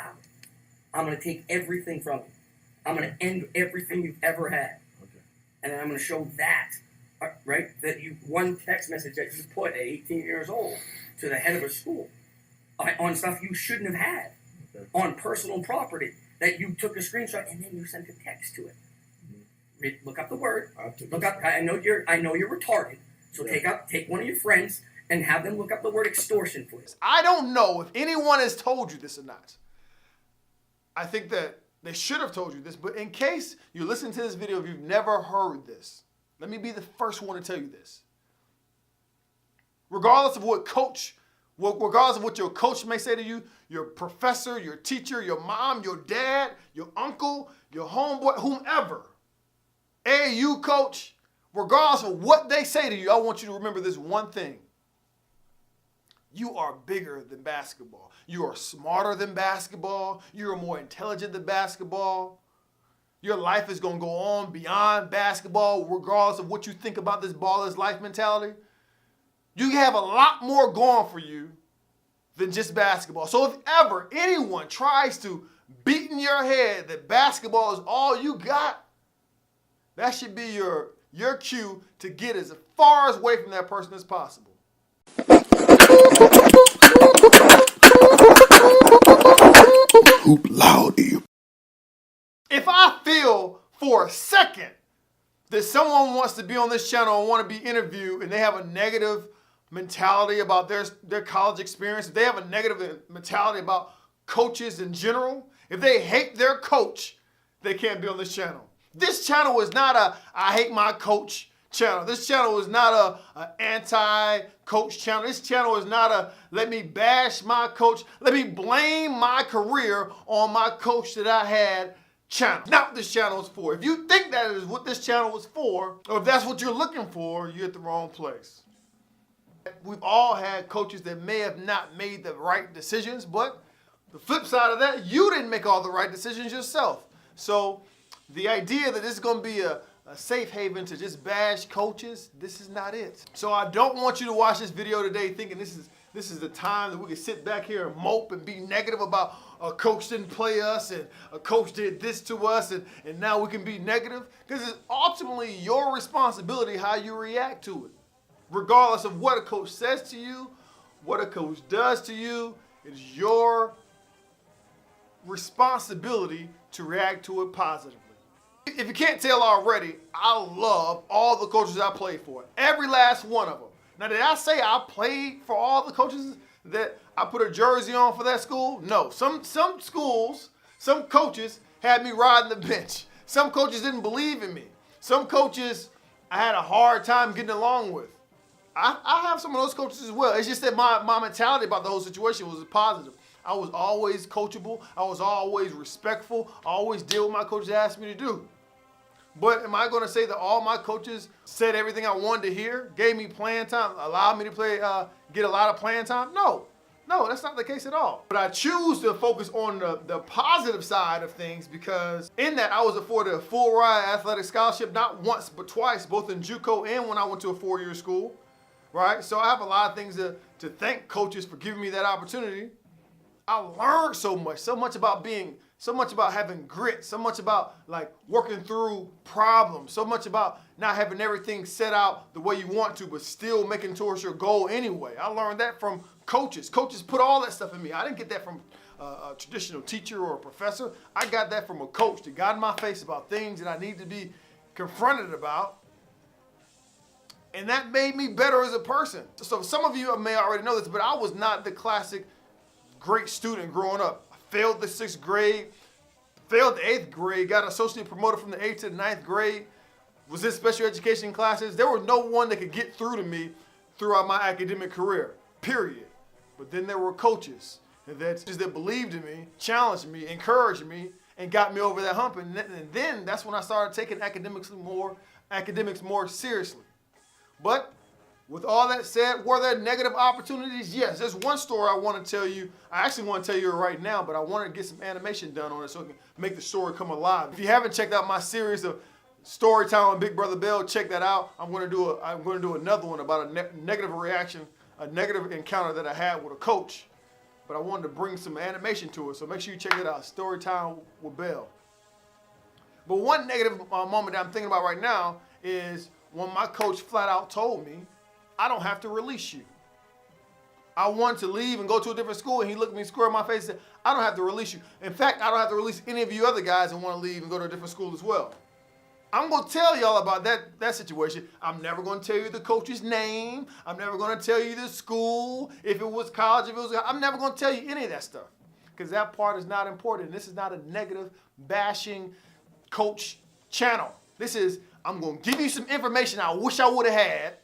I'm going to take everything from you. I'm going to end everything you've ever had. Okay. And then I'm going to show that, right? That you, one text message that you put at 18 years old to the head of a school on stuff you shouldn't have had, okay, on personal property that you took a screenshot and then you sent a text to it. Mm-hmm. Look up the word. Look up. I know you're retarded. So yeah, take one of your friends and have them look up the word extortion for you. I don't know if anyone has told you this or not. I think that they should have told you this, but in case you listen to this video, if you've never heard this, let me be the first one to tell you this. Regardless of what your coach may say to you, your professor, your teacher, your mom, your dad, your uncle, your homeboy, whomever, AAU coach, regardless of what they say to you, I want you to remember this one thing. You are bigger than basketball. You are smarter than basketball. You're more intelligent than basketball. Your life is going to go on beyond basketball, regardless of what you think about this baller's life mentality. You have a lot more going for you than just basketball. So if ever anyone tries to beat in your head that basketball is all you got, that should be your cue to get as far away from that person as possible. Hoop loud. If I feel for a second that someone wants to be on this channel and want to be interviewed and they have a negative mentality about their college experience, if they have a negative mentality about coaches in general, if they hate their coach, they can't be on this channel. This channel is not a I hate my coach channel. This channel is not a anti-coach channel. This channel is not a let me bash my coach, let me blame my career on my coach that I had channel. Not what this channel is for. If you think that is what this channel was for, or if that's what you're looking for, you're at the wrong place. We've all had coaches that may have not made the right decisions, but the flip side of that, you didn't make all the right decisions yourself. So the idea that this is going to be a safe haven to just bash coaches, this is not it. So I don't want you to watch this video today thinking this is the time that we can sit back here and mope and be negative about a coach didn't play us and a coach did this to us and now we can be negative, because it's ultimately your responsibility how you react to it. Regardless of what a coach says to you, what a coach does to you, it's your responsibility to react to it positively. If you can't tell already, I love all the coaches I played for. Every last one of them. Now, did I say I played for all the coaches that I put a jersey on for that school? No. Some schools, some coaches had me riding the bench. Some coaches didn't believe in me. Some coaches I had a hard time getting along with. I have some of those coaches as well. It's just that my mentality about the whole situation was positive. I was always coachable. I was always respectful. I always did what my coaches asked me to do. But am I going to say that all my coaches said everything I wanted to hear, gave me playing time, allowed me to play, get a lot of playing time? No, that's not the case at all. But I choose to focus on the positive side of things, because in that I was afforded a full ride athletic scholarship, not once but twice, both in JUCO and when I went to a four-year school. Right? So I have a lot of things to thank coaches for giving me that opportunity. I learned so much about having grit, so much about like working through problems, so much about not having everything set out the way you want to, but still making towards your goal anyway. I learned that from coaches. Coaches put all that stuff in me. I didn't get that from a traditional teacher or a professor. I got that from a coach that got in my face about things that I need to be confronted about. And that made me better as a person. So some of you may already know this, but I was not the classic great student growing up. I failed the 6th grade, failed the 8th grade, got associate promoted from the 8th to the 9th grade, was in special education classes. There was no one that could get through to me throughout my academic career, period. But then there were coaches that believed in me, challenged me, encouraged me, and got me over that hump. And then that's when I started taking academics more seriously. But with all that said, were there negative opportunities? Yes. There's one story I want to tell you. I actually want to tell you it right now, but I wanted to get some animation done on it so it can make the story come alive. If you haven't checked out my series of story time on Big Brother Bell, check that out. I'm going to do another one about a negative reaction, a negative encounter that I had with a coach but I wanted to bring some animation to it, so make sure you check it out. Storytime with Bell. But one negative moment that I'm thinking about right now is when my coach flat out told me, I don't have to release you. I wanted to leave and go to a different school, and he looked me square in my face and said, I don't have to release you. In fact, I don't have to release any of you other guys that want to leave and go to a different school as well. I'm going to tell y'all about that situation. I'm never going to tell you the coach's name. I'm never going to tell you the school, if it was college, if it was, I'm never going to tell you any of that stuff, because that part is not important. This is not a negative bashing coach channel. This is, I'm going to give you some information I wish I would have had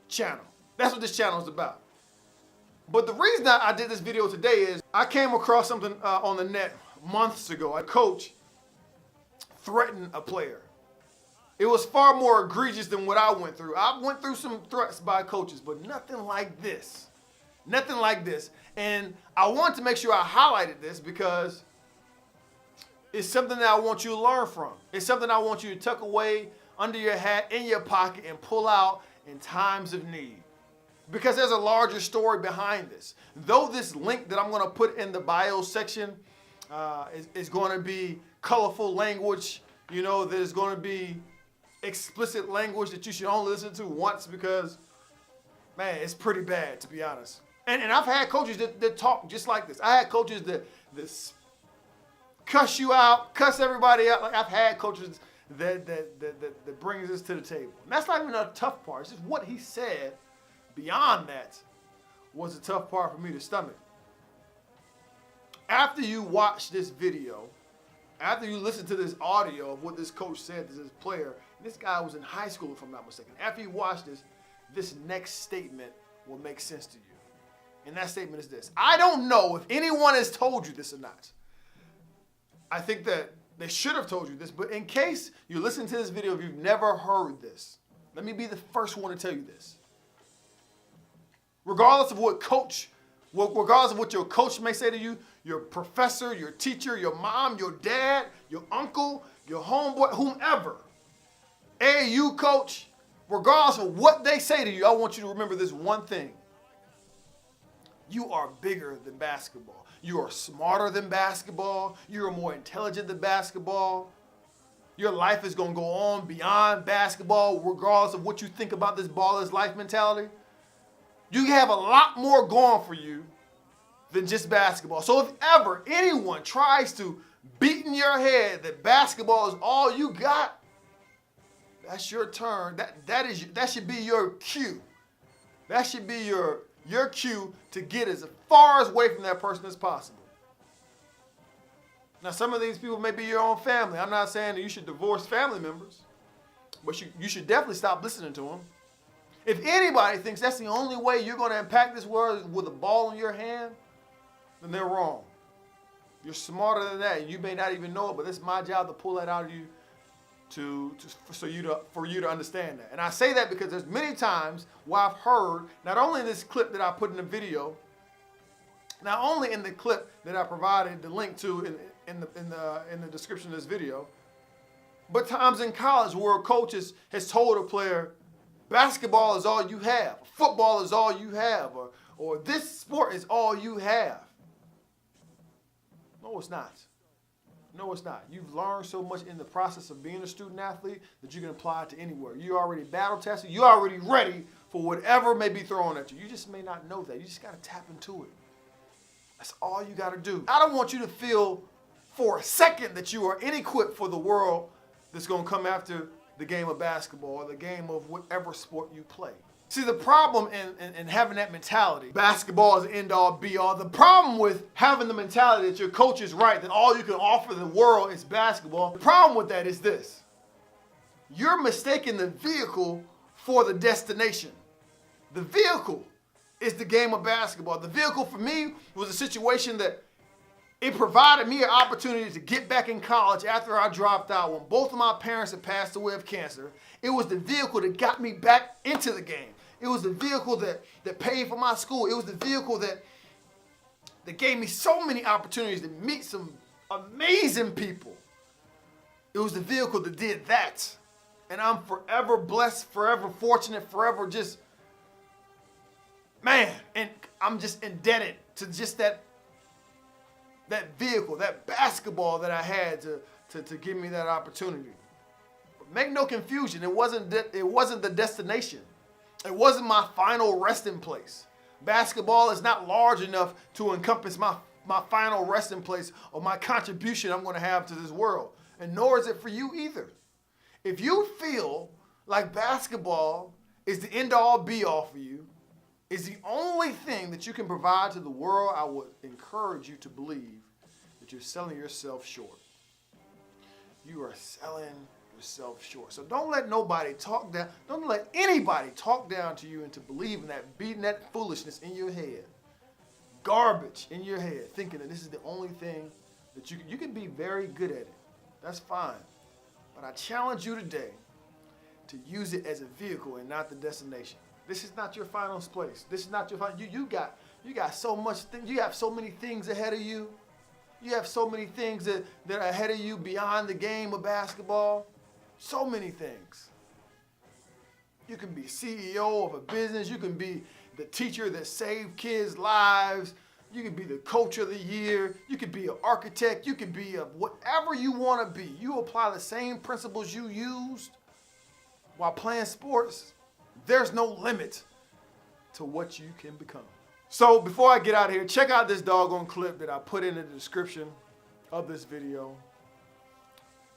channel. That's what this channel is about. But the reason I did this video today is I came across something on the net months ago. A coach threatened a player. It was far more egregious than what I went through. I went through some threats by coaches, but nothing like this. Nothing like this. And I wanted to make sure I highlighted this because it's something that I want you to learn from. It's something I want you to tuck away under your hat, in your pocket, and pull out in times of need. Because there's a larger story behind this. Though this link that I'm going to put in the bio section is going to be colorful language, you know, there's going to be explicit language that you should only listen to once because, man, it's pretty bad, to be honest. And I've had coaches that talk just like this. I had coaches that cuss you out, cuss everybody out. Like, I've had coaches that brings this to the table. And that's not even a tough part. It's just what he said. Beyond that was the tough part for me to stomach. After you watch this video, after you listen to this audio of what this coach said to this player, this guy was in high school if I'm not mistaken. After you watch this, this next statement will make sense to you. And that statement is this. I don't know if anyone has told you this or not. I think that they should have told you this, but in case you listen to this video, if you've never heard this, let me be the first one to tell you this. Regardless of what your coach may say to you, your professor, your teacher, your mom, your dad, your uncle, your homeboy, whomever, AAU coach, regardless of what they say to you, I want you to remember this one thing. You are bigger than basketball. You are smarter than basketball. You are more intelligent than basketball. Your life is going to go on beyond basketball, regardless of what you think about this baller's life mentality. You have a lot more going for you than just basketball. So if ever anyone tries to beat in your head that basketball is all you got, that's your turn. That should be your cue. That should be your cue to get as far away from that person as possible. Now, some of these people may be your own family. I'm not saying that you should divorce family members, but you should definitely stop listening to them. If anybody thinks that's the only way you're going to impact this world with a ball in your hand, then they're wrong. You're smarter than that. You may not even know it, but it's my job to pull that out of you for you to understand that. And I say that because there's many times where I've heard, not only in this clip that I put in the video, not only in the clip that I provided the link to in the description of this video, but times in college where a coach has told a player, basketball is all you have, football is all you have, or this sport is all you have. No, it's not. No, it's not. You've learned so much in the process of being a student athlete that you can apply it to anywhere. You're already battle tested. You're already ready for whatever may be thrown at you. You just may not know that. You just got to tap into it. That's all you got to do. I don't want you to feel for a second that you are inequipped for the world that's going to come after the game of basketball or the game of whatever sport you play. See, the problem in having that mentality, basketball is the end-all, be-all. The problem with having the mentality that your coach is right, that all you can offer the world is basketball, the problem with that is this. You're mistaking the vehicle for the destination. The vehicle is the game of basketball. The vehicle for me was a situation that it provided me an opportunity to get back in college after I dropped out when both of my parents had passed away of cancer. It was the vehicle that got me back into the game. It was the vehicle that paid for my school. It was the vehicle that gave me so many opportunities to meet some amazing people. It was the vehicle that did that. And I'm forever blessed, forever fortunate, forever just, man, and I'm just indebted to just that that vehicle, that basketball that I had to give me that opportunity. But make no confusion, it wasn't the destination. It wasn't my final resting place. Basketball is not large enough to encompass my final resting place or my contribution I'm going to have to this world. And nor is it for you either. If you feel like basketball is the end-all be-all for you, is the only thing that you can provide to the world, I would encourage you to believe that you're selling yourself short. You are selling yourself short. So don't let nobody talk down. Don't let anybody talk down to you into believing that, beating that foolishness in your head, garbage in your head, thinking that this is the only thing that you can be very good at it. That's fine. But I challenge you today to use it as a vehicle and not the destination. This is not your final place. This is not your final. You got so much. You have so many things ahead of you. You have so many things that are ahead of you beyond the game of basketball. So many things. You can be CEO of a business. You can be the teacher that saved kids' lives. You can be the coach of the year. You can be an architect. You can be whatever you want to be. You apply the same principles you used while playing sports. There's no limit to what you can become. So before I get out of here, check out this doggone clip that I put in the description of this video.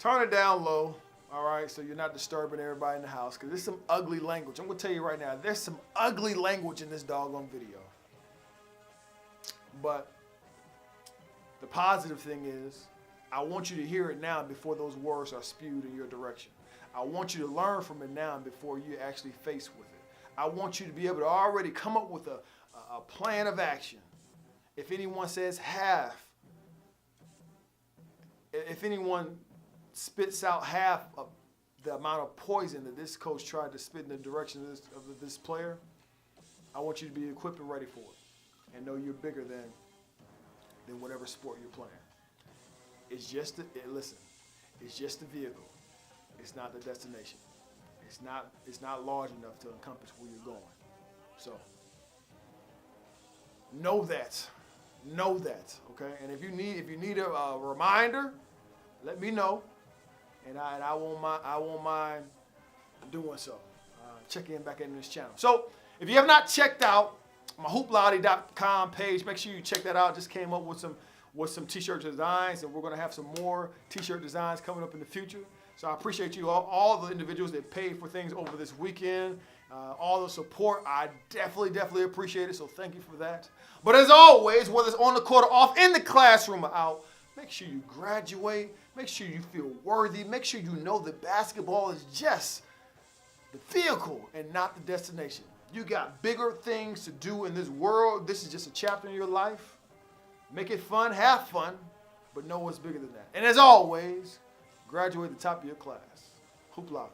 Turn it down low, all right, so you're not disturbing everybody in the house, because there's some ugly language. I'm going to tell you right now, there's some ugly language in this doggone video. But the positive thing is, I want you to hear it now before those words are spewed in your direction. I want you to learn from it now before you actually face with it. I want you to be able to already come up with a plan of action. If anyone says half, if anyone spits out half of the amount of poison that this coach tried to spit in the direction of this player, I want you to be equipped and ready for it, and know you're bigger than whatever sport you're playing. It's just it's just a vehicle. It's not the destination. It's not large enough to encompass where you're going. So know that, okay? And if you need a reminder, let me know, and I won't mind doing so. Check in back in this channel. So if you have not checked out my hooplottie.com page, make sure you check that out. Just came up with some t-shirt designs, and we're gonna have some more t-shirt designs coming up in the future. So I appreciate you all the individuals that paid for things over this weekend, all the support. I definitely appreciate it, so thank you for that. But as always, whether it's on the court or off, in the classroom or out, make sure you graduate, make sure you feel worthy, make sure you know that basketball is just the vehicle and not the destination. You got bigger things to do in this world. This is just a chapter in your life. Make it fun, have fun, but know what's bigger than that. And as always, graduate at the top of your class. Hoopla.